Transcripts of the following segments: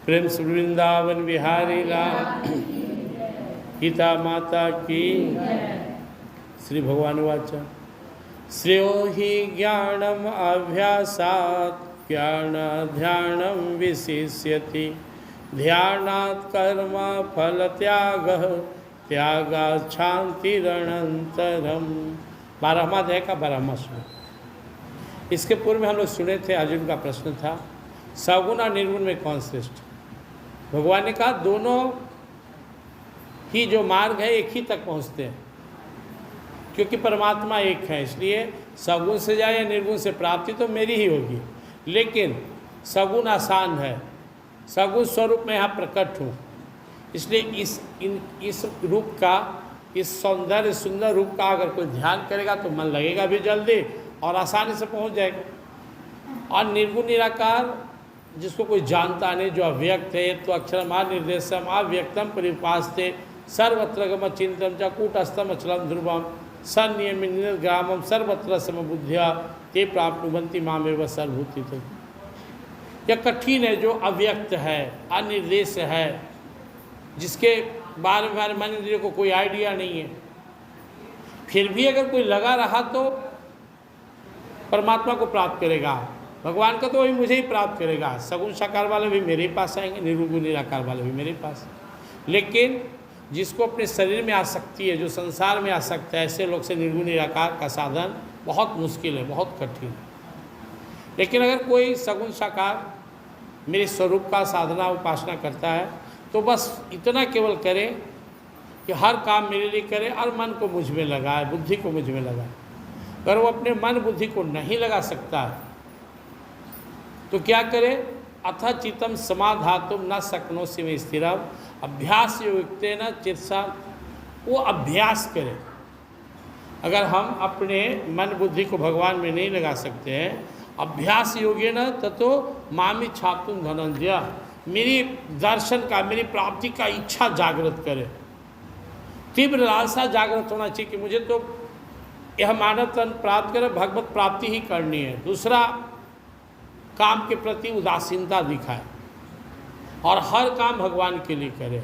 प्रेम से वृंदावन बिहारी लाल गीता माता की। श्री भगवान वाच श्रेयो हि ज्ञानम अभ्यासात् ज्ञान ध्यानम विशिष्यति ध्यानात् कर्म फल त्यागः त्यागात् शांतिरनंतरम। 12वां अध्याय का 12वां श्लोक। इसके पूर्व में हम लोग सुने थे, अर्जुन का प्रश्न था सगुण और निर्गुण में कौन श्रेष्ठ। भगवान ने कहा दोनों ही जो मार्ग है एक ही तक पहुंचते हैं, क्योंकि परमात्मा एक है। इसलिए सगुण से जाए या निर्गुण से प्राप्ति तो मेरी ही होगी, लेकिन सगुण आसान है। सगुण स्वरूप में यहाँ प्रकट हूँ, इसलिए इस रूप का, इस सौंदर्य सुंदर रूप का अगर कोई ध्यान करेगा तो मन लगेगा भी जल्दी और आसानी से पहुँच जाएगा। और निर्गुण निराकार जिसको कोई जानता नहीं, जो अव्यक्त है, तो अक्षरम निर्देशम अव्यक्तम परिपास्ते सर्वत्र गम चिंतम च कूटस्थम अचलम ध्रुवम सनियम निर्ग्रामम सर्वत्र समबुद्ध्या ते प्राप्नुवन्ति मामेव सर्वभूति। यह कठिन है, जो अव्यक्त है, अनिर्देश है, जिसके बारे में मन इंद्रियों को कोई आइडिया नहीं है, फिर भी अगर कोई लगा रहा तो परमात्मा को प्राप्त करेगा। भगवान का तो वही मुझे ही प्राप्त करेगा। सगुण साकार वाले भी मेरे पास आएंगे, निर्गुण निराकार वाले भी मेरे पास। लेकिन जिसको अपने शरीर में आसक्ति है, जो संसार में आसक्त है, ऐसे लोग से निर्गुण निराकार का साधन बहुत मुश्किल है, बहुत कठिन है। लेकिन अगर कोई सगुण साकार मेरे स्वरूप का साधना उपासना करता है तो बस इतना केवल करे कि हर काम मेरे लिए करे और मन को मुझ में लगाए, बुद्धि को मुझ में लगाए। अगर वो अपने मन बुद्धि को नहीं लगा सकता तो क्या करे? अथ चित्तम समाधातुम न शक्नोषि में स्थिरम अभ्यास युक्तेन चित्सा। वो अभ्यास करे। अगर हम अपने मन बुद्धि को भगवान में नहीं लगा सकते हैं, अभ्यास योगेन ततो मामी छातुम धनंजय, मेरी दर्शन का, मेरी प्राप्ति का इच्छा जागृत करे। तीव्र लालसा जागृत होना चाहिए कि मुझे तो यह मानव तन प्राप्त करे, भगवत प्राप्ति ही करनी है। दूसरा काम के प्रति उदासीनता दिखाए और हर काम भगवान के लिए करे।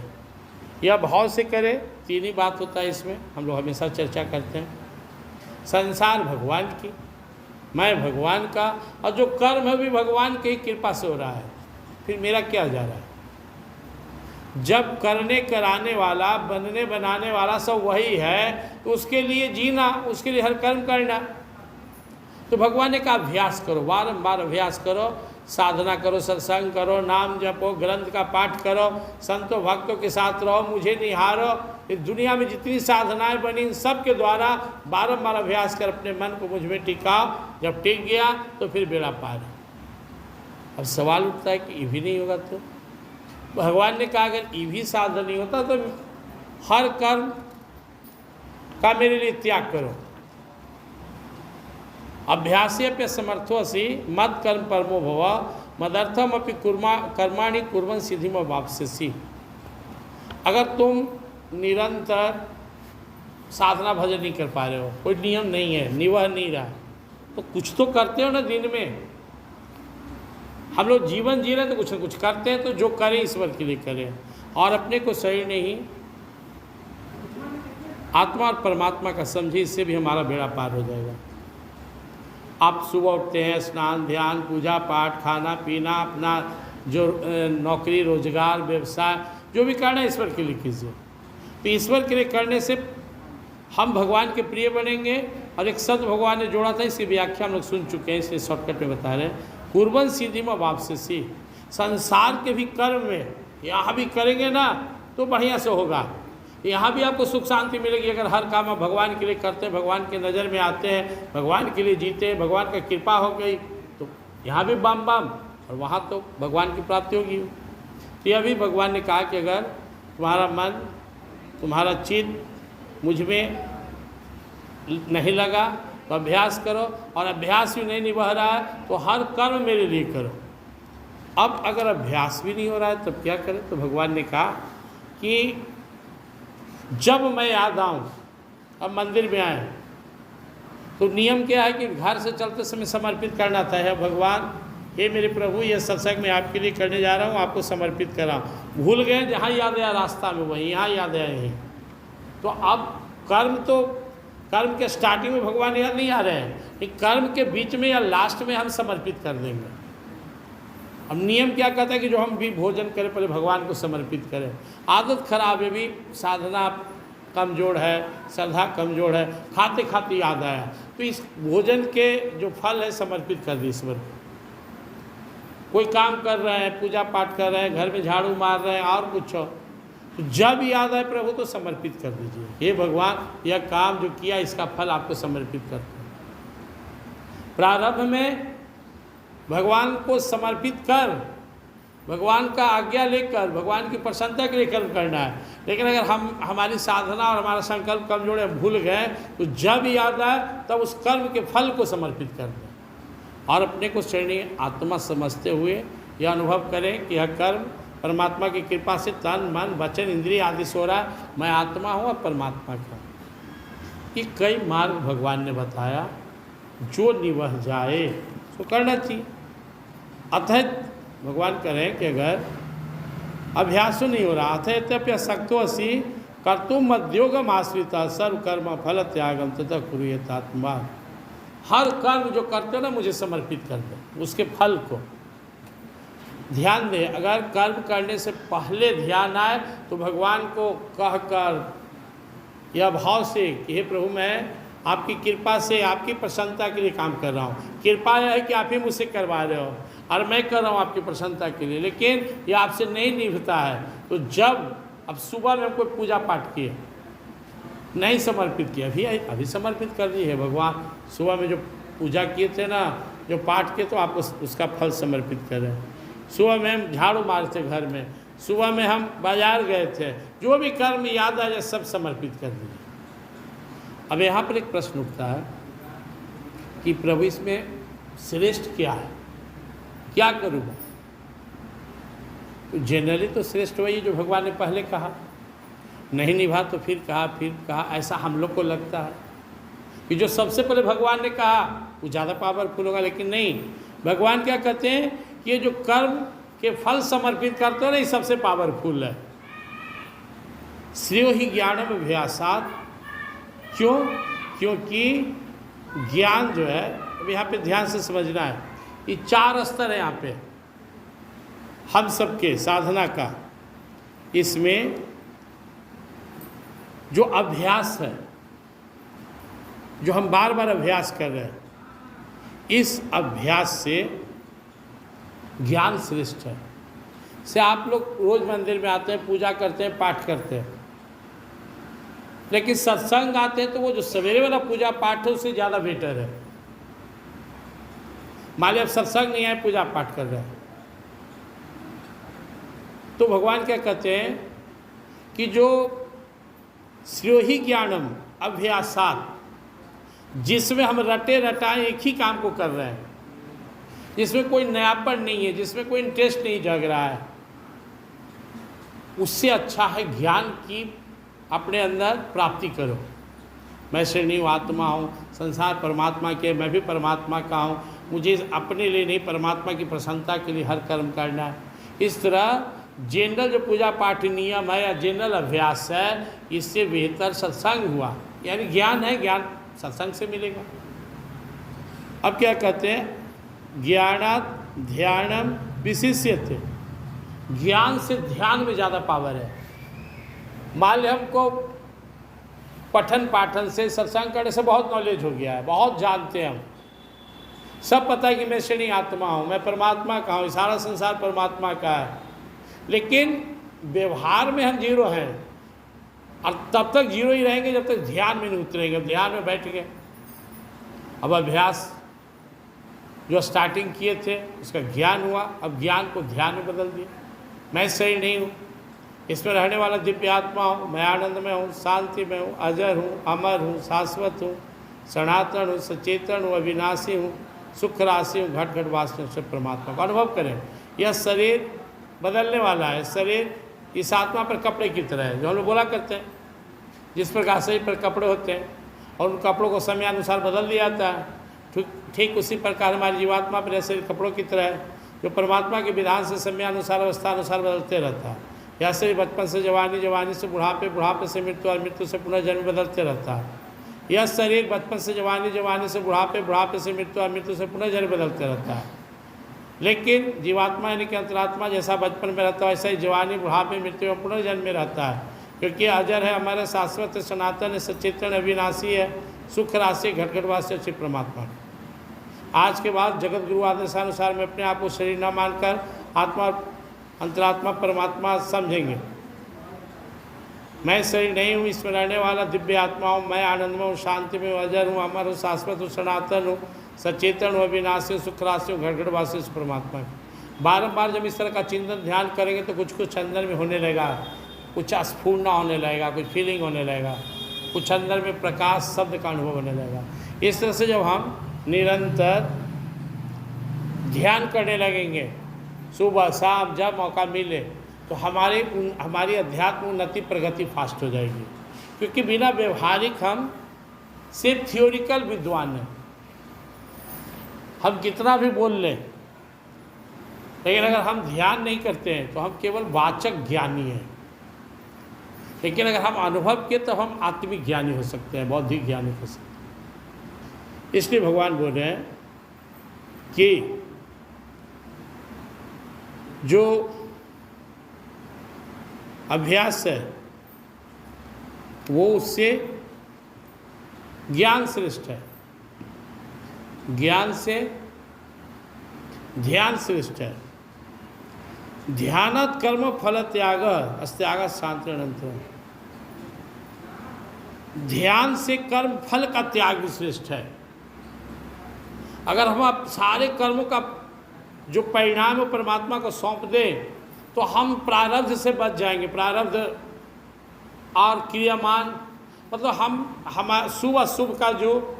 यह भाव से करे। तीन ही बात होता है इसमें, हम लोग हमेशा चर्चा करते हैं। संसार भगवान की, मैं भगवान का, और जो कर्म है भी भगवान की कृपा से हो रहा है, फिर मेरा क्या जा रहा है? जब करने कराने वाला, बनने बनाने वाला सब वही है, तो उसके लिए जीना, उसके लिए हर कर्म करना। तो भगवान ने कहा अभ्यास करो, बारंबार अभ्यास करो, साधना करो, सत्संग करो, नाम जपो, ग्रंथ का पाठ करो, संतों भक्तों के साथ रहो, मुझे निहारो। इस दुनिया में जितनी साधनाएं बनी, इन सब के द्वारा बारंबार अभ्यास कर अपने मन को मुझ में टिकाओ। जब टिक गया तो फिर बेड़ा पार है। अब सवाल उठता है कि ये भी नहीं होगा तो? भगवान ने कहा अगर ये भी साधन नहीं होता तो हर कर्म का मेरे लिए त्याग करो। अभ्यासेप्य समर्थोऽसि मद कर्म परमो भव मदर्थम अपि कर्माणि कुर्वन् सिद्धिम वाप्स्यसि। अगर तुम निरंतर साधना भजन नहीं कर पा रहे हो, कोई नियम नहीं है, निवह नहीं रहा, तो कुछ तो करते हो ना दिन में। हम लोग जीवन जी रहे तो कुछ न कुछ करते हैं, तो जो करें ईश्वर के लिए करें और अपने को सही नहीं आत्मा और परमात्मा का समझे, इससे भी हमारा बेड़ा पार हो जाएगा। आप सुबह उठते हैं, स्नान ध्यान पूजा पाठ खाना पीना, अपना जो नौकरी रोजगार व्यवसाय जो भी करना है ईश्वर के लिए कीजिए। तो ईश्वर के लिए करने से हम भगवान के प्रिय बनेंगे। और एक शब्द भगवान ने जोड़ा था, इसकी व्याख्या हम लोग सुन चुके हैं, इसलिए शॉर्टकट में बता रहे हैं। कुर्बन सिद्धिम वाप्स्यसि। संसार के भी कर्म में यहाँ भी करेंगे ना तो बढ़िया से होगा, यहाँ भी आपको सुख शांति मिलेगी। अगर हर काम आप भगवान के लिए करते हैं, भगवान के नज़र में आते हैं, भगवान के लिए जीते हैं, भगवान का कृपा हो गई, तो यहाँ भी बाम बाम और वहाँ तो भगवान की प्राप्ति होगी। तो यह भी भगवान ने कहा कि अगर तुम्हारा मन, तुम्हारा चित्त मुझ में नहीं लगा तो अभ्यास करो, और अभ्यास भी नहीं निभा रहा है तो हर कर्म मेरे लिए करो। अब अगर अभ्यास भी नहीं हो रहा है तब क्या करें? तो भगवान ने कहा कि जब मैं याद आऊँ, अब मंदिर में आए तो नियम क्या है कि घर से चलते समय समर्पित करना था, है भगवान हे मेरे प्रभु, यह सत्संग मैं आपके लिए करने जा रहा हूँ, आपको समर्पित कर रहा हूँ। भूल गए, जहाँ याद आया रास्ता में वहीं, यहाँ याद आया यहीं। तो अब कर्म के स्टार्टिंग में भगवान याद नहीं आ रहे हैं, कि कर्म के बीच में या लास्ट में हम समर्पित कर देंगे। अब नियम क्या कहता है कि जो हम भी भोजन करें पहले भगवान को समर्पित करें। आदत खराब है, भी साधना कमजोर है, श्रद्धा कमजोर है, खाते खाते याद आया, तो इस भोजन के जो फल है समर्पित कर दिए ईश्वर को। कोई काम कर रहे हैं, पूजा पाठ कर रहे हैं, घर में झाड़ू मार रहे हैं और कुछ हो, तो जब याद आए प्रभु तो समर्पित कर दीजिए। हे भगवान, यह काम जो किया इसका फल आपको समर्पित करते हैं। प्रारंभ में भगवान को समर्पित कर, भगवान का आज्ञा लेकर, भगवान की प्रसन्नता के लिए कर्म करना है। लेकिन अगर हमारी साधना और हमारा संकल्प कमजोर है, भूल गए, तो जब याद आए तब उस कर्म के फल को समर्पित कर दें और अपने को श्रेणी आत्मा समझते हुए यह अनुभव करें कि यह कर्म परमात्मा की कृपा से तन मन वचन इंद्रिय आदि से हो रहा है। मैं आत्मा हूँ और परमात्मा का। ये कई मार्ग भगवान ने बताया, जो निभह जाए तो करना चाहिए। अतः भगवान करें कि अगर अभ्यास नहीं हो रहा, अथयत्यप्य शक्तो असि कर्तुम मध्योगम आश्रिता सर्व कर्म फल त्यागम तथा कुरुयतात्मा। हर कर्म जो करते हो ना, मुझे समर्पित कर दो, उसके फल को ध्यान दे। अगर कर्म करने से पहले ध्यान आए तो भगवान को कहकर यह भाव से कि हे प्रभु, मैं आपकी कृपा से आपकी प्रसन्नता के लिए काम कर रहा हूँ। कृपा यह है कि आप ही मुझसे करवा रहे हो और मैं कर रहा हूँ आपकी प्रसन्नता के लिए, लेकिन यह आपसे नहीं निभता है। तो जब अब सुबह में कोई पूजा पाठ किए, नहीं समर्पित किया, अभी समर्पित कर दी है भगवान। सुबह में जो पूजा किए थे ना, जो पाठ किए, तो आप उसका फल समर्पित करें। सुबह में हम झाड़ू मारते घर में, सुबह में हम बाजार गए थे, जो भी कर्म याद आ जाए सब समर्पित कर दीजिए। अब यहाँ पर एक प्रश्न उठता है कि प्रभु इसमें श्रेष्ठ क्या है, क्या करूँगा? तो जनरली तो श्रेष्ठ वही जो भगवान ने पहले कहा, नहीं निभा तो फिर कहा, ऐसा हम लोग को लगता है कि जो सबसे पहले भगवान ने कहा वो ज़्यादा पावरफुल होगा। लेकिन नहीं, भगवान क्या कहते हैं, ये जो कर्म के फल समर्पित करते हो ना, ये सबसे पावरफुल है। श्रेयो ही ज्ञानम अभ्यासात्। क्यों? क्योंकि ज्ञान जो है, अब यहाँ पे ध्यान से समझना है, ये 4 स्तर है यहाँ पे हम सबके साधना का। इसमें जो अभ्यास है, जो हम बार बार अभ्यास कर रहे हैं, इस अभ्यास से ज्ञान श्रेष्ठ है। से आप लोग रोज मंदिर में आते हैं, पूजा करते हैं, पाठ करते हैं, लेकिन सत्संग आते हैं तो वो जो सवेरे वाला पूजा पाठ है उससे ज़्यादा बेटर है। मान लीजिए आप सत्संग नहीं आए, पूजा पाठ कर रहे हैं, तो भगवान क्या कहते हैं कि जो श्रेयो ही ज्ञानम अभ्यासात्, जिसमें हम रटे रटाए एक ही काम को कर रहे हैं, जिसमें कोई नयापन नहीं है, जिसमें कोई इंटरेस्ट नहीं जग रहा है, उससे अच्छा है ज्ञान की अपने अंदर प्राप्ति करो। मैं श्रेणी आत्मा हूँ, संसार परमात्मा के, मैं भी परमात्मा का हूँ, मुझे अपने लिए नहीं परमात्मा की प्रसन्नता के लिए हर कर्म करना है। इस तरह जनरल जो पूजा पाठ नियम है या जनरल अभ्यास है, इससे बेहतर सत्संग हुआ, यानी ज्ञान है, ज्ञान सत्संग से मिलेगा। अब क्या कहते हैं, ज्ञानात् ध्यानम विशिष्यते। ज्ञान से ध्यान में ज़्यादा पावर है। मान लीजिए हमको पठन पाठन से, सत्संग करने से बहुत नॉलेज हो गया है, बहुत जानते हैं हम, सब पता है कि मैं श्रेणी आत्मा हूँ, मैं परमात्मा का हूँ, सारा संसार परमात्मा का है, लेकिन व्यवहार में हम जीरो हैं। और तब तक जीरो ही रहेंगे जब तक ध्यान में नहीं उतरेंगे। ध्यान में बैठ गए, अब अभ्यास जो स्टार्टिंग किए थे उसका ज्ञान हुआ, अब ज्ञान को ध्यान में बदल दिया। मैं सही नहीं हूँ, इसमें रहने वाला दिव्य आत्मा हूँ, मैं आनंद में हूँ, शांति में हूँ, अजर हूँ, अमर हूँ, शाश्वत हूँ, सनातन हूँ, सचेतन हूँ, अविनाशी हूँ, सुख राशि हूँ, घट घट वास्तव से परमात्मा का अनुभव करें। यह शरीर बदलने वाला है, शरीर इस आत्मा पर कपड़े की तरह है, जो हम लोग बोला करते हैं, जिस प्रकार शरीर पर कपड़े होते हैं और उन कपड़ों को समयानुसार बदल दिया जाता है, ठीक उसी प्रकार हमारी जीवात्मा पर ऐसे कपड़ों की तरह है, जो परमात्मा के विधान से समयानुसार अवस्था अनुसार बदलते रहता है। यह शरीर बचपन से जवानी, जवानी से बुढ़ापे, बुढ़ापे से मृत्यु और मृत्यु से पुनर्जन्म बदलते रहता है। यह शरीर बचपन से जवानी, जवानी से बुढ़ापे, बुढ़ापे से मृत्यु और मृत्यु से पुनर्जन्म बदलते रहता है। लेकिन जीवात्मा यानी कि अंतरात्मा जैसा बचपन में रहता है वैसा ही जवानी, बुढ़ापे, मृत्यु और पुनर्जन्म में रहता है, क्योंकि अजर है, हमारा शाश्वत, सनातन, सचेतन, अविनाशी है, सुख राशि, घटघटवासी अच्छी परमात्मा। आज के बाद जगत गुरु आदेशानुसार में अपने आप को शरीर न मानकर आत्मा, अंतरात्मा, परमात्मा समझेंगे। मैं शरीर नहीं हूँ, इसमें रहने वाला दिव्य आत्मा हूँ, मैं आनंदमय हूँ, शांति में अजर हूँ, अमर हूँ, शाश्वत हूँ, सनातन हूँ, सचेतन हूँ, अविनाशी, सुख राशि हूँ, घटघटवासी उस परमात्मा की। बारम्बार जब इस तरह का चिंतन ध्यान करेंगे तो कुछ कुछ अंदर में होने लगेगा, कुछ स्फूर्णा होने लगेगा, कुछ फीलिंग होने लगेगा, कुछ अंदर में प्रकाश शब्द का अनुभव होने लगेगा। इस तरह से जब हम निरंतर ध्यान करने लगेंगे, सुबह शाम जब मौका मिले, तो हमारी अध्यात्म उन्नति प्रगति फास्ट हो जाएगी। क्योंकि बिना व्यवहारिक हम सिर्फ थियोरिकल विद्वान हैं, हम कितना भी बोल लें, लेकिन अगर हम ध्यान नहीं करते हैं तो हम केवल वाचक ज्ञानी हैं। लेकिन अगर हम अनुभव के तो हम आत्मिक ज्ञानी हो सकते हैं, बौद्धिक ज्ञानी हो सकते हैं। इसलिए भगवान बोल रहे हैं कि जो अभ्यास है वो उससे ज्ञान श्रेष्ठ है, ज्ञान से ध्यान श्रेष्ठ है। ध्यानात् कर्म फल त्याग अस्त्याग शांति अनंतरम। ध्यान से कर्म फल का त्याग भी श्रेष्ठ है। अगर हम आप सारे कर्मों का जो परिणाम है परमात्मा को सौंप दें तो हम प्रारब्ध से बच जाएंगे। प्रारब्ध और क्रियामान मतलब हम शुभ अशुभ का जो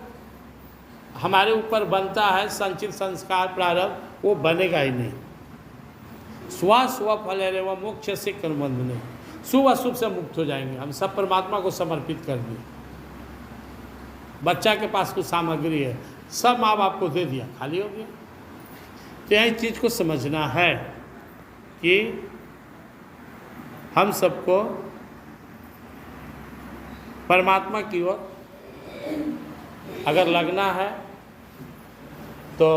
हमारे ऊपर बनता है संचित संस्कार प्रारब्ध, वो बनेगा ही नहीं। स्व फल है वह मोक्ष से कर्मबंध नहीं, शुभ अशुभ से मुक्त हो जाएंगे। हम सब परमात्मा को समर्पित कर दिए। बच्चा के पास कुछ सामग्री है, सब माँ बाप को दे दिया, खाली हो गया। तो यह चीज़ को समझना है कि हम सबको परमात्मा की ओर अगर लगना है तो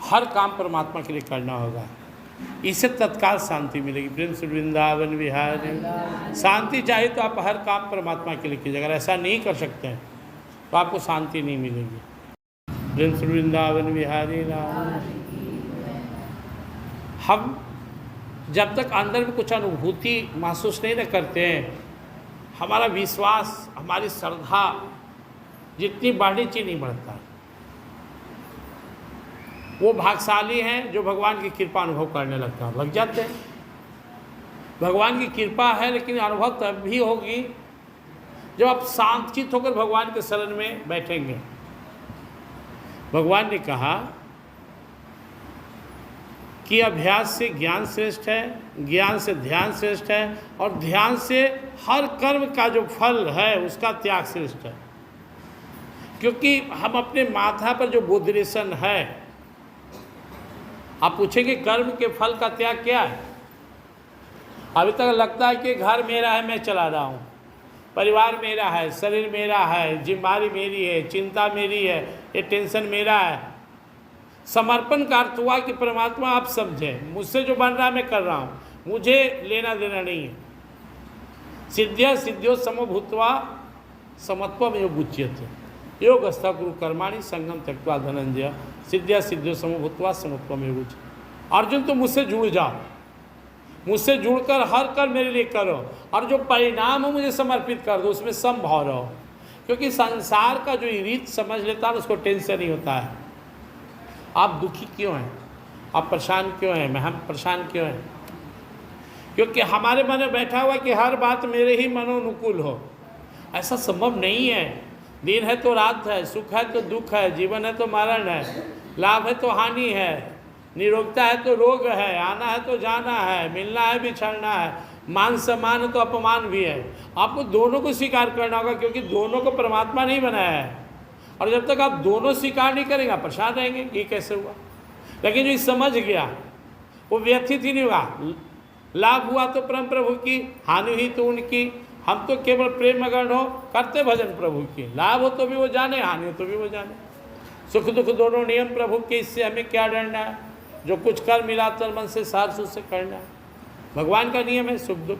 हर काम परमात्मा के लिए करना होगा। इससे तत्काल शांति मिलेगी। प्रेम से वृंदावन विहारी। शांति चाहिए तो आप हर काम परमात्मा के लिए कीजिए। अगर ऐसा नहीं कर सकते हैं तो आपको शांति नहीं मिलेगी। प्रेम से वृंदावन विहारी राम। हम जब तक अंदर में कुछ अनुभूति महसूस नहीं करते हैं, हमारा विश्वास, हमारी श्रद्धा जितनी बढ़नी चाहिए नहीं बढ़ता। वो भाग्यशाली हैं जो भगवान की कृपा अनुभव करने लग जाते हैं। भगवान की कृपा है, लेकिन अनुभव तब भी होगी जब आप शांतचित्त होकर भगवान के शरण में बैठेंगे। भगवान ने कहा कि अभ्यास से ज्ञान श्रेष्ठ है, ज्ञान से ध्यान श्रेष्ठ है, और ध्यान से हर कर्म का जो फल है उसका त्याग श्रेष्ठ है। क्योंकि हम अपने माथा पर जो बोधरेशन है, आप पूछेंगे कर्म के फल का त्याग क्या है? अभी तक लगता है कि घर मेरा है, मैं चला रहा हूँ, परिवार मेरा है, शरीर मेरा है, जिम्मेदारी मेरी है, चिंता मेरी है, ये टेंशन मेरा है। समर्पण का अर्थ हुआ कि परमात्मा आप समझें, मुझसे जो बन रहा है मैं कर रहा हूँ, मुझे लेना देना नहीं है। सिद्ध्या सिद्ध्यो समभूत्वा समत्वम योग उच्यते योगस्थ गुरु कर्माणि संगम त्यक्त्वा धनंजय सिद्ध्या सिद्ध्यो समभूत्वा समत्वम योग उच्यते। अर्जुन तो मुझसे जुड़ जाओ, मुझसे जुड़कर हर कर्म मेरे लिए करो, और जो परिणाम हो मुझे समर्पित कर दो, उसमें समभाव रहो। क्योंकि संसार का जो रीत समझ लेता है उसको टेंशन नहीं होता है। आप दुखी क्यों हैं, आप परेशान क्यों हैं, मैं हम परेशान क्यों हैं? क्योंकि हमारे मन में बैठा हुआ कि हर बात मेरे ही मनोनुकूल हो। ऐसा संभव नहीं है। दिन है तो रात है, सुख है तो दुख है, जीवन है तो मरण है, लाभ है तो हानि है, निरोगता है तो रोग है, आना है तो जाना है, मिलना है बिछड़ना है, मान सम्मान है तो अपमान भी है। आपको दोनों को स्वीकार करना होगा, क्योंकि दोनों को परमात्मा नहीं बनाया है। और जब तक आप दोनों स्वीकार नहीं करेंगे आप परेशान रहेंगे ये कैसे हुआ। लेकिन जो समझ गया वो व्यथित ही नहीं हुआ। लाभ हुआ तो परम प्रभु की, हानि हुई तो उनकी। हम तो केवल प्रेम मगन हो, करते भजन प्रभु की। लाभ हो तो भी वो जाने, हानि हो तो भी वो जाने। सुख दुख दोनों नियम प्रभु के, इससे हमें क्या डरना है। जो कुछ कर मिला तन मन से सार सुध से करना है। भगवान का नियम है सुख दुख,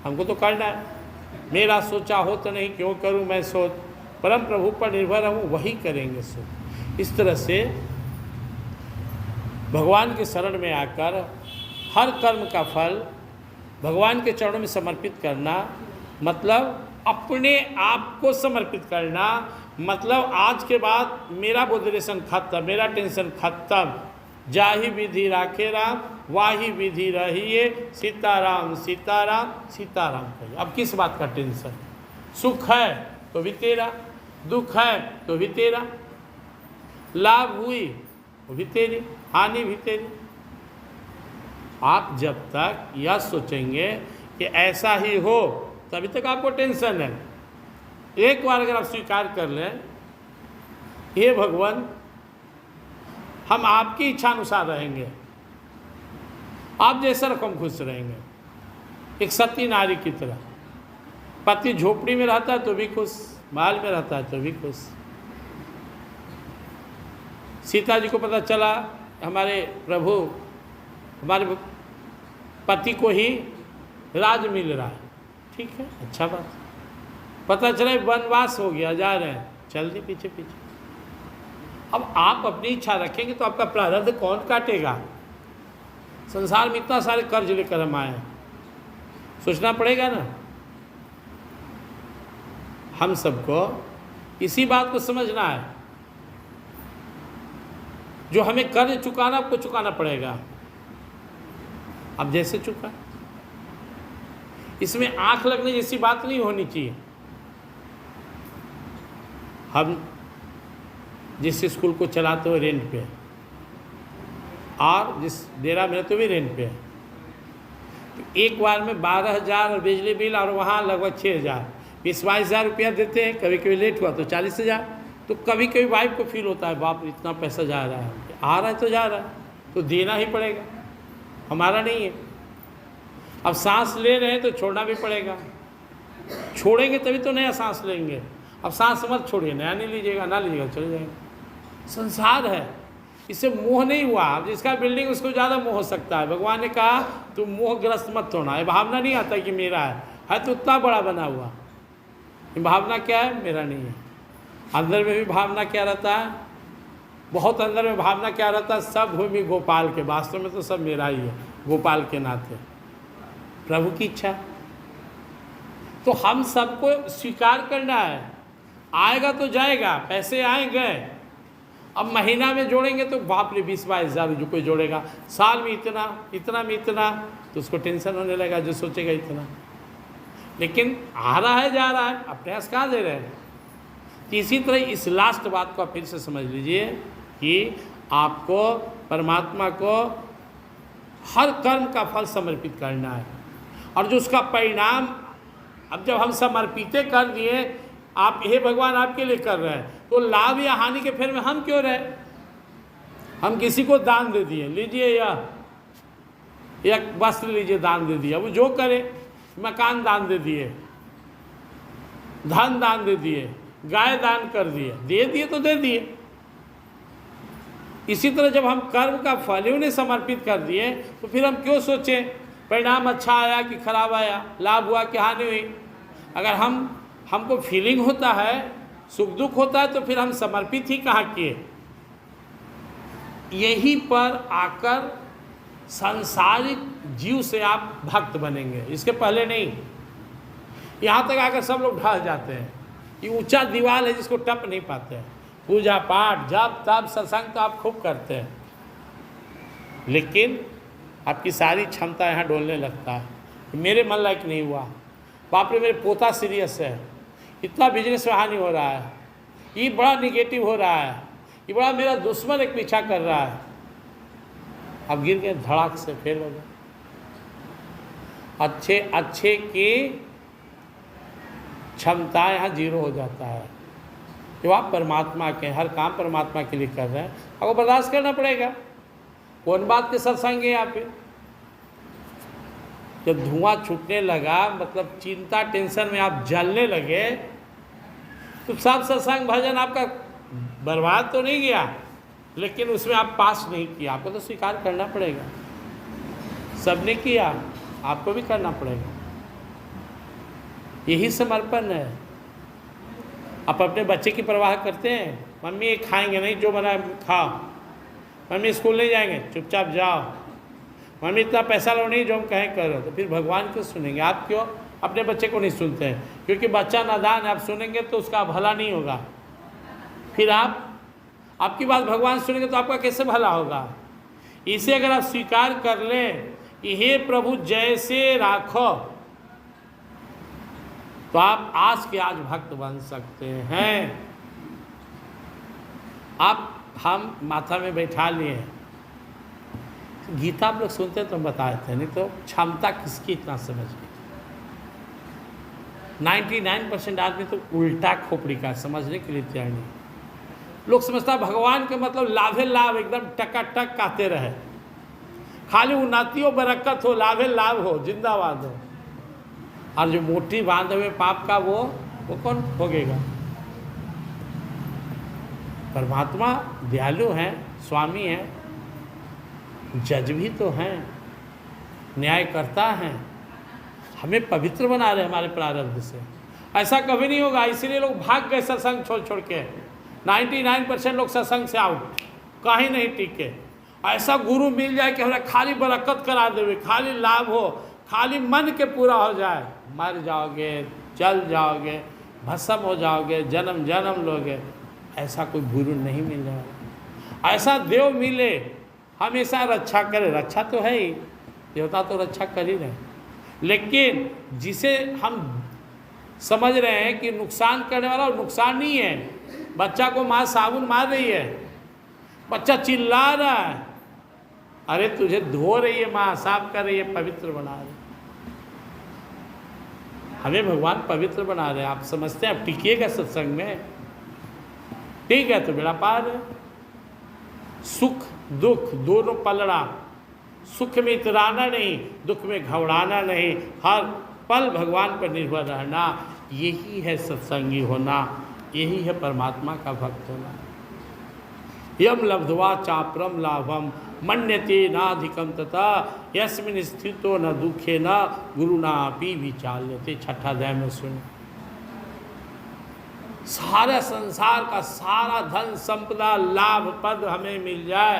हमको तो करना है। मेरा सोचा हो तो नहीं, क्यों करूं मैं सोच, परम प्रभु पर निर्भर हूँ वही करेंगे सुख। इस तरह से भगवान के शरण में आकर हर कर्म का फल भगवान के चरणों में समर्पित करना, मतलब अपने आप को समर्पित करना। मतलब आज के बाद मेरा बोधरेशन खत्म, मेरा टेंशन खत्म। जाहि विधि राखे राम, वाही विधि रहिए, सीताराम सीताराम सीताराम कहिए। अब किस बात का टेंशन। सुख है तो भी तेरा, दुख है तो भी तेरा, लाभ हुई वो भी तेरी, हानि भी तेरी। आप जब तक यह सोचेंगे कि ऐसा ही हो तभी तक आपको टेंशन है। एक बार अगर आप स्वीकार कर लें, हे भगवान हम आपकी इच्छा अनुसार रहेंगे, आप जैसा रखो हम खुश रहेंगे। एक सती नारी की तरह, पति झोपड़ी में रहता है तो भी खुश, महल में रहता है तो भी खुश। सीता जी को पता चला हमारे प्रभु, हमारे पति को ही राज मिल रहा है, ठीक है अच्छा बात। पता चला वनवास हो गया, जा रहे हैं, चल दी पीछे पीछे। अब आप अपनी इच्छा रखेंगे तो आपका प्रारब्ध कौन काटेगा। संसार में इतना सारे कर्ज लेकर हम आए हैं, सोचना पड़ेगा ना। हम सबको इसी बात को समझना है, जो हमें कर्ज चुकाना आपको चुकाना पड़ेगा। अब जैसे चुका, इसमें आंख लगने जैसी बात नहीं होनी चाहिए। हम जिस स्कूल को चलाते हो रेंट पे, और जिस डेरा में तो भी रेंट पे है, तो एक बार में 12,000 बिजली बिल, और वहाँ लगभग 6,000, 22,000 रुपया देते हैं। कभी कभी लेट हुआ तो 40,000। तो कभी कभी वाइफ को फील होता है बाप इतना पैसा जा रहा है, आ रहा है तो जा रहा है, तो देना ही पड़ेगा, हमारा नहीं है। अब सांस ले रहे हैं तो छोड़ना भी पड़ेगा, छोड़ेंगे तभी तो नया सांस लेंगे। अब सांस मत छोड़िए, नया नहीं लीजिएगा, ना लीजिएगा चले जाएंगे। संसार है, इससे मोह नहीं हुआ। अब जिसका बिल्डिंग उसको ज़्यादा मोह हो सकता है। भगवान ने कहा तुम मोहग्रस्त मत होना। ये भावना नहीं आता कि मेरा है तो उतना बड़ा बना हुआ। ये भावना क्या है, मेरा नहीं है। अंदर में भी भावना क्या रहता है, बहुत अंदर में भावना क्या रहता है, सब भूमि गोपाल के, वास्तव में तो सब मेरा ही है, गोपाल के नाते प्रभु की इच्छा। तो हम सबको स्वीकार करना है। आएगा तो जाएगा, पैसे आए गए। अब महीना में जोड़ेंगे तो बाप रे 20-22,000 जो कोई जोड़ेगा, साल में इतना, इतना में इतना, तो उसको टेंशन होने लगा जो सोचेगा इतना। लेकिन आ रहा है जा रहा है, आप प्रयास कहाँ दे रहे हैं। तो इसी तरह इस लास्ट बात को आप फिर से समझ लीजिए कि आपको परमात्मा को हर कर्म का फल समर्पित करना है, और जो उसका परिणाम, अब जब हम समर्पित कर दिए, आप हे भगवान आपके लिए कर रहे हैं, तो लाभ या हानि के फेर में हम क्यों रहे। हम किसी को दान दे दिए, लीजिए या वस्त्र लीजिए, दान दे दिया, वो जो करे, मकान दान दे दिए, धन दान दे दिए, गाय दान कर दिए, दे दिए तो दे दिए। इसी तरह जब हम कर्म का फल ही उन्हें समर्पित कर दिए, तो फिर हम क्यों सोचें परिणाम अच्छा आया कि खराब आया, लाभ हुआ कि हानि हुई। अगर हमको फीलिंग होता है, सुख दुख होता है, तो फिर हम समर्पित ही कहाँ किए। यहीं पर आकर सांसारिक जीव से आप भक्त बनेंगे, इसके पहले नहीं। यहाँ तक आकर सब लोग ढह जाते हैं। ये ऊंचा दीवार है जिसको टप नहीं पाते हैं। पूजा पाठ जप तप सत्संग तो आप खूब करते हैं, लेकिन आपकी सारी क्षमता यहाँ डोलने लगता है। मेरे मन लायक नहीं हुआ, बाप रे मेरे पोता सीरियस है, इतना बिजनेस में हानि हो रहा है, ये बड़ा निगेटिव हो रहा है, ये बड़ा मेरा दुश्मन एक पीछा कर रहा है। अब गिर गए, धड़ाक से फेल हो गए। अच्छे की क्षमता यहाँ जीरो हो जाता है। जब आप परमात्मा के हर काम परमात्मा के लिए कर रहे हैं, आपको बर्दाश्त करना पड़ेगा। कौन बात के सत्संग है यहाँ पे? जब धुआं छूटने लगा, मतलब चिंता टेंशन में आप जलने लगे, तो सब सत्संग भजन आपका बर्बाद तो नहीं गया, लेकिन उसमें आप पास नहीं किया। आपको तो स्वीकार करना पड़ेगा। सबने किया, आपको भी करना पड़ेगा। यही समर्पण है। आप अपने बच्चे की परवाह करते हैं? मम्मी ये खाएंगे नहीं, जो बना खाओ। मम्मी स्कूल नहीं जाएंगे, चुपचाप जाओ। मम्मी इतना पैसा लो नहीं, जो हम कहें करो। तो फिर भगवान क्यों सुनेंगे? आप क्यों अपने बच्चे को नहीं सुनते हैं? क्योंकि बच्चा नादान है, आप सुनेंगे तो उसका भला नहीं होगा। फिर आपकी बात भगवान सुनेंगे तो आपका कैसे भला होगा? इसे अगर आप स्वीकार कर लें कि हे प्रभु जैसे राखो, तो आप आज के आज भक्त बन सकते हैं। हम माथा में बैठा लिए। गीता आप लोग सुनते तो हम बताए थे, नहीं तो क्षमता किसकी इतना समझ गई। 99% आदमी तो उल्टा खोपड़ी का समझने के लिए तैयार नहीं। लोग समझता भगवान के मतलब लाभे लाभ, एकदम टकाटक कहते रहे, खाली उन्नति हो, बरकत हो, लाभे लाभ हो, जिंदाबाद हो। और जो मोटी बांध हुए पाप का वो कौन भोगेगा? परमात्मा दयालु हैं, स्वामी हैं, जज भी तो हैं, न्याय करता है, हमें पवित्र बना रहे हमारे प्रारब्ध से। ऐसा कभी नहीं होगा। इसीलिए लोग भाग गए सत्संग छोड़ के। 99% लोग सत्संग से आउट, कहीं नहीं टिके। ऐसा गुरु मिल जाए कि हमें खाली बरकत करा देवे, खाली लाभ हो, खाली मन के पूरा हो जाए, मर जाओगे, जल जाओगे, भस्म हो जाओगे, जन्म जन्म लोगे। ऐसा कोई गुरु नहीं मिल रहा। ऐसा देव मिले हमेशा रक्षा करे। रक्षा तो है ही, देवता तो रक्षा कर ही रहे, लेकिन जिसे हम समझ रहे हैं कि नुकसान करने वाला, और नुकसान नहीं है। बच्चा को माँ साबुन मार रही है, बच्चा चिल्ला रहा है, अरे तुझे धो रही है माँ, साफ कर रही है, पवित्र बना रही है। हमें भगवान पवित्र बना रहे हैं। आप समझते हैं? आप टिकिएगा सत्संग में, ठीक है तो बेड़ा पार है। सुख दुख दोनों पलड़ा, सुख में इतराना नहीं, दुख में घबराना नहीं, हर पल भगवान पर निर्भर रहना, यही है सत्संगी होना, यही है परमात्मा का भक्त होना। यम लब्ध्वा चापरम लाभम मन्यते नाधिकम तथा यस्मिन् स्थितो न दुखे न गुरुनापि विचाल्यते। 6ठा अध्याय में सुने। सारा संसार का सारा धन संपदा लाभ पद हमें मिल जाए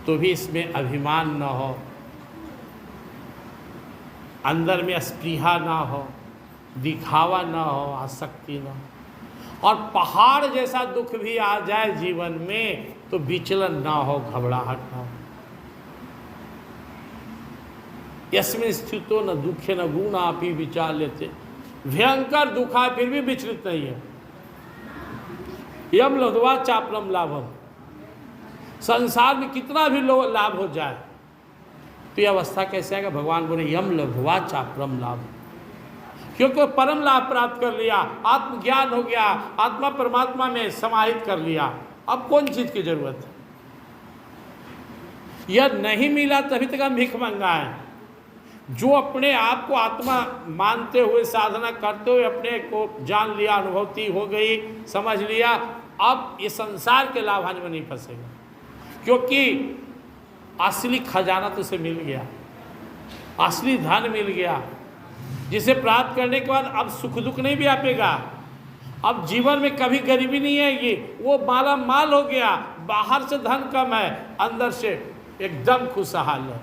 तो भी इसमें अभिमान न हो, अंदर में स्पृहा ना हो, दिखावा ना हो, आसक्ति ना हो। और पहाड़ जैसा दुख भी आ जाए जीवन में तो विचलन ना हो, घबराहट ना हो। यस्मिन् स्थितो न दुखे न गुणापि विचाल्यते। भयंकर दुख है फिर भी विचलित नहीं है। यम लब्ध्वा चापरम लाभम। संसार में कितना भी लाभ हो जाए तो ये अवस्था कैसे आएगा? भगवान बोले यम लब्ध्वा चापरम लाभ, क्योंकि परम लाभ प्राप्त कर लिया, आत्मज्ञान हो गया, आत्मा परमात्मा में समाहित कर लिया। अब कौन चीज की जरूरत है? यह नहीं मिला तभी तक हम भिख मंगा है। जो अपने आप को आत्मा मानते हुए साधना करते हुए अपने को जान लिया, अनुभूति हो गई, समझ लिया, अब ये संसार के लाभ हानि में नहीं फंसेगा, क्योंकि असली खजाना तो उसे मिल गया, असली धन मिल गया, जिसे प्राप्त करने के बाद अब सुख दुख नहीं व्यापेगा। अब जीवन में कभी गरीबी नहीं आएगी, वो माला माल हो गया। बाहर से धन कम है, अंदर से एकदम खुशहाल है।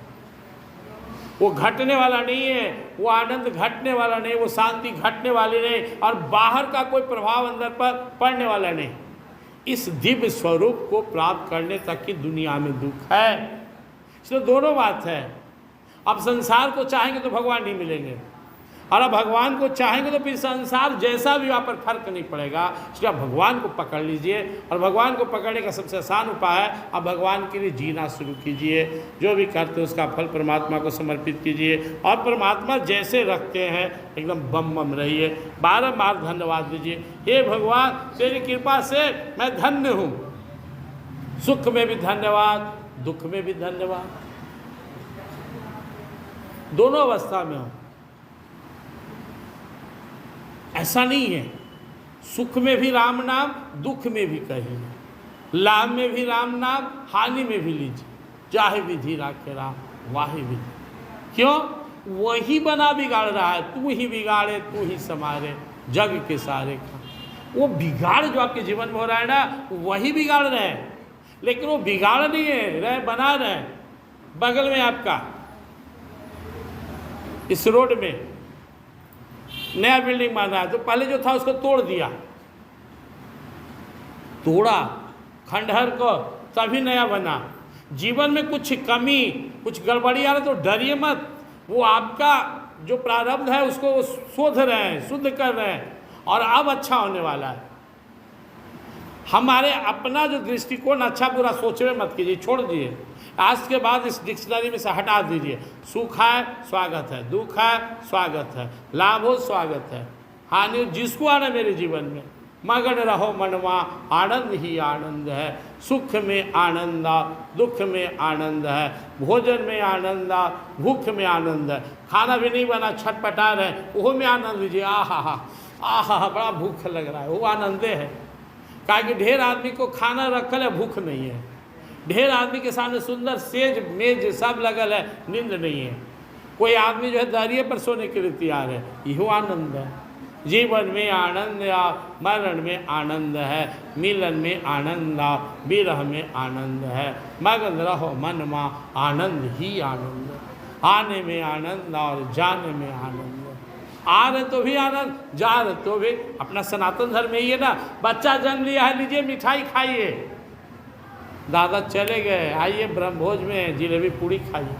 वो घटने वाला नहीं है, वो आनंद घटने वाला नहीं, वो शांति घटने वाली नहीं, और बाहर का कोई प्रभाव अंदर पर पड़ने वाला नहीं। इस दिव्य स्वरूप को प्राप्त करने तक की दुनिया में दुख है। इसलिए दोनों बात है। अब संसार को चाहेंगे तो भगवान नहीं मिलेंगे, और अब भगवान को चाहेंगे तो फिर संसार जैसा भी वहाँ पर फर्क नहीं पड़ेगा। इसलिए भगवान को पकड़ लीजिए, और भगवान को पकड़ने का सबसे आसान उपाय है अब भगवान के लिए जीना शुरू कीजिए। जो भी करते हैं उसका फल परमात्मा को समर्पित कीजिए, और परमात्मा जैसे रखते हैं एकदम बम बम रहिए। बारंबार धन्यवाद दीजिए, हे भगवान तेरी कृपा से मैं धन्य हूँ। सुख में भी धन्यवाद, दुख में भी धन्यवाद, दोनों अवस्था में हो। ऐसा नहीं है, सुख में भी राम नाम, दुख में भी कहिए, लाभ में भी राम नाम, हानि में भी लीजिए। चाहे विधि राखे राम वाही विधि। क्यों? वही बना बिगाड़ रहा है, तू ही बिगाड़े तू ही संवारे जग के सारे का। वो बिगाड़ जो आपके जीवन में हो रहा है ना, वही बिगाड़ रहे हैं, लेकिन वो बिगाड़ नहीं है, रहे बना रहे हैं। बगल में आपका इस रोड में नया बिल्डिंग बन रहा है, तो पहले जो था उसको तोड़ दिया, तोड़ा खंडहर को, तभी नया बना। जीवन में कुछ कमी, कुछ गड़बड़ी आ रहा तो डरिए मत, वो आपका जो प्रारब्ध है उसको वो शोध रहे हैं, शुद्ध कर रहे हैं, और अब अच्छा होने वाला है। हमारे अपना जो दृष्टिकोण अच्छा बुरा सोचवे मत कीजिए, छोड़ दिए। आज के बाद इस डिक्शनरी में से हटा दीजिए। सुख है स्वागत है, दुख है स्वागत है, लाभ हो स्वागत है, हानि जिसको आना मेरे जीवन में। मगन रहो मनवा, आनंद ही आनंद है। सुख में आनंद, दुख में आनंद है, भोजन में आनंद, भूख में आनंद है। खाना भी नहीं बना, छटपटा रहे, वो में आनंद लीजिए। आहा बड़ा भूख लग रहा है, वो आनंदे है। काहे कि ढेर आदमी को खाना रखल है, भूख नहीं है। ढेर आदमी के सामने सुंदर सेज मेज सब लगल है, नींद नहीं है। कोई आदमी जो है दरिये पर सोने के लिए तैयार है, यही आनंद है। जीवन में आनंद या मरण में आनंद है, मिलन में आनंद, विरह में आनंद है। मगन रहो मन में, आनंद ही आनंद। आने में आनंद और जाने में आनंद। आ रहे तो भी आनंद, जा रहे तो भी। अपना सनातन धर्म में ये ना, बच्चा जन्म लिया है, लीजिए मिठाई खाइए। दादा चले गए, आइए ब्रह्मभोज में जिलेबी पूड़ी खाइए।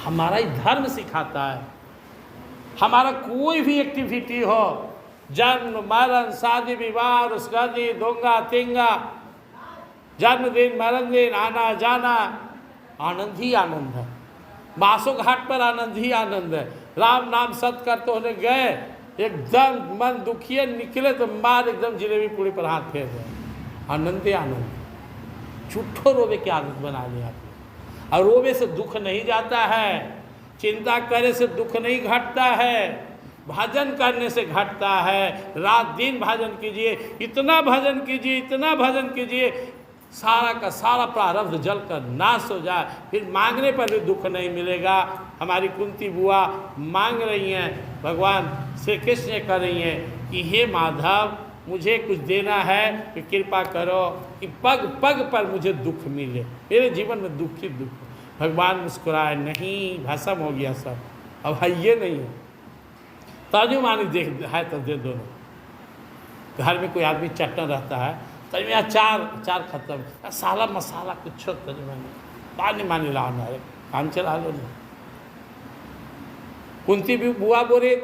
हमारा ही धर्म सिखाता है। हमारा कोई भी एक्टिविटी हो, जन्म मरण शादी विवाह रुस्गादी दोंगा तेंगा, जन्मदिन मरण दिन आना जाना, आनंद ही आनंद है। बासो घाट पर आनंद ही आनंद है। राम नाम सत करते होने गए, एकदम मन दुखिए निकले तो मार एकदम जिलेबी पूड़ी पर हाथ फेर रहे, आनंद ही आनंद। झूठो रोवे की आदत बना लिया आपने, और रोवे से दुख नहीं जाता है, चिंता करे से दुख नहीं घटता है, भजन करने से घटता है। रात दिन भजन कीजिए, इतना भजन कीजिए, इतना भजन कीजिए, सारा का सारा प्रारब्ध जल कर नाश हो जाए, फिर मांगने पर भी दुख नहीं मिलेगा। हमारी कुंती बुआ मांग रही हैं, भगवान श्री कृष्ण कह रही हैं कि हे माधव मुझे कुछ देना है कि कृपा करो कि पग पग पर मुझे दुख मिले, मेरे जीवन में दुख ही दुख। भगवान मुस्कुराए, नहीं भस्म हो गया सब, अब है ये नहीं है। तर्जुमानी देख है तो दे दो ना। घर में कोई आदमी चट्टन रहता है, तर्जुमानी अचार खत्म, साला मसाला कुछ तर्जुमानी पानी मानी लाओ ना, काम चला लो ना। कुंती भी बुआ बोले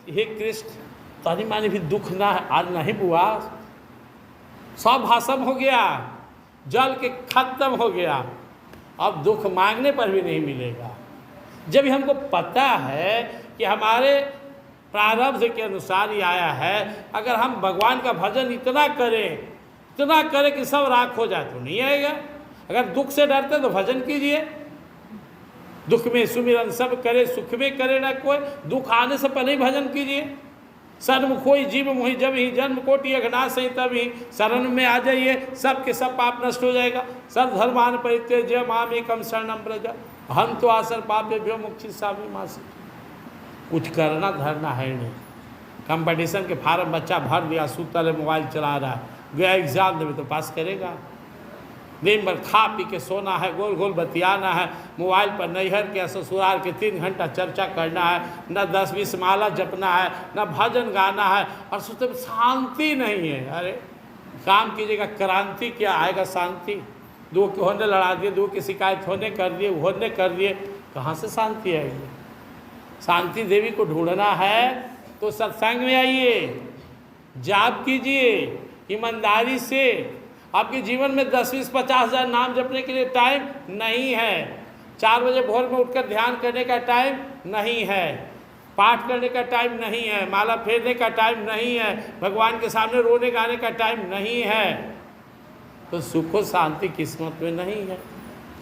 हे कृष्ण तर्जुमानी भी दुख ना है। आज नहीं बुआ, सब भस्म हो गया, जल के खत्म हो गया, अब दुख मांगने पर भी नहीं मिलेगा। जब हमको पता है कि हमारे प्रारब्ध के अनुसार ही आया है, अगर हम भगवान का भजन इतना करें कि सब राख हो जाए तो नहीं आएगा। अगर दुख से डरते तो भजन कीजिए, दुख में सुमिरन सब करे, सुख में करे ना कोई। दुख आने से पहले ही भजन कीजिए। सर्व खोई जीव मोहि जब ही, जन्म कोटि अघनाश ही तब ही। शरण में आ जाइए, सब के सब पाप नष्ट हो जाएगा। सर्वधर्मान परित्यज्य मामेकं शरणं व्रज, हम तो आसर पापेभ्यो मोक्षयिष्यामि मा शुचि। कुछ करना धरना है नहीं। कंपटीशन के फार्म बच्चा भर दिया, सुतल है, मोबाइल चला रहा है, गया एग्जाम देवे तो पास करेगा। दिन भर खा पी के सोना है, गोल गोल बतियाना है, मोबाइल पर नैहर के ससुराल के 3 घंटा चर्चा करना है, न 10-20 माला जपना है, न भजन गाना है, और सोचते शांति नहीं है। अरे काम कीजिएगा, क्रांति क्या आएगा शांति? दो के होने लड़ा दिए, दो की शिकायत होने कर दिए, कहाँ से शांति आएगी? शांति देवी को ढूंढना है तो सत्संग में आइए, जाप कीजिए ईमानदारी से। आपके जीवन में 10-20-50,000 नाम जपने के लिए टाइम नहीं है। 4 बजे भोर में उठकर ध्यान करने का टाइम नहीं है, पाठ करने का टाइम नहीं है, माला फेरने का टाइम नहीं है, भगवान के सामने रोने गाने का टाइम नहीं है। तो सुख और शांति किस्मत में नहीं है,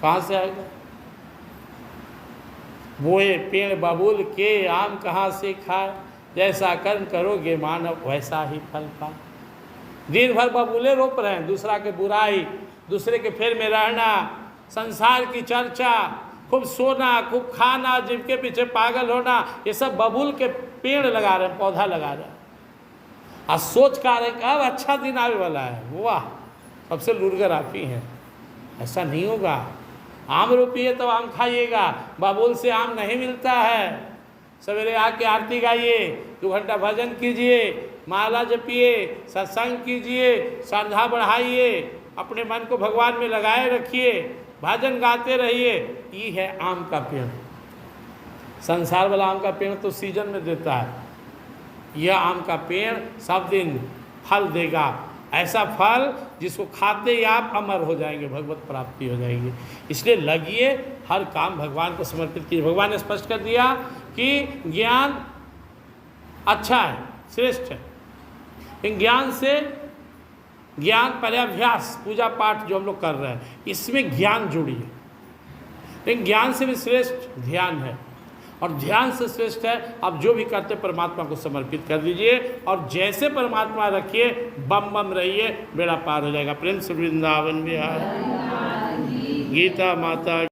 कहाँ से आएगा? बोए पेड़ बबूल के आम कहाँ से खाए, जैसा कर्म करोगे मानव वैसा ही फल पाए। दिन भर बबूले रोप रहे हैं, दूसरा के बुराई, दूसरे के फेर में रहना, संसार की चर्चा, खूब सोना, खूब खाना, जिनके पीछे पागल होना, ये सब बबूल के पेड़ लगा रहे हैं, पौधा लगा रहे हैं। और सोच का रहे हैं अब अच्छा दिन आने वाला है, वाह सबसे लुरगर आप ही हैं। ऐसा नहीं होगा। आम रोपिए तो आम खाइएगा, बबूल से आम नहीं मिलता है। सवेरे आके आरती गाइए, 2 घंटा भजन कीजिए, माला जपिए, सत्संग कीजिए, श्रद्धा बढ़ाइए, अपने मन को भगवान में लगाए रखिए, भजन गाते रहिए। ये है आम का पेड़। संसार वाला आम का पेड़ तो सीजन में देता है, यह आम का पेड़ सब दिन फल देगा, ऐसा फल जिसको खाते ही आप अमर हो जाएंगे, भगवत प्राप्ति हो जाएगी। इसलिए लगिए, हर काम भगवान को समर्पित कीजिए। भगवान ने स्पष्ट कर दिया कि ज्ञान अच्छा है, श्रेष्ठ है। इन ज्ञान से, ज्ञान पहले अभ्यास, पूजा पाठ जो हम लोग कर रहे हैं, इसमें ज्ञान जुड़ी है। लेकिन ज्ञान से भी श्रेष्ठ ध्यान है, और ध्यान से श्रेष्ठ है आप जो भी करते परमात्मा को समर्पित कर दीजिए, और जैसे परमात्मा रखिए, बम बम रहिए, बेड़ा पार हो जाएगा। प्रेम से वृंदावन बिहार। गीता माता।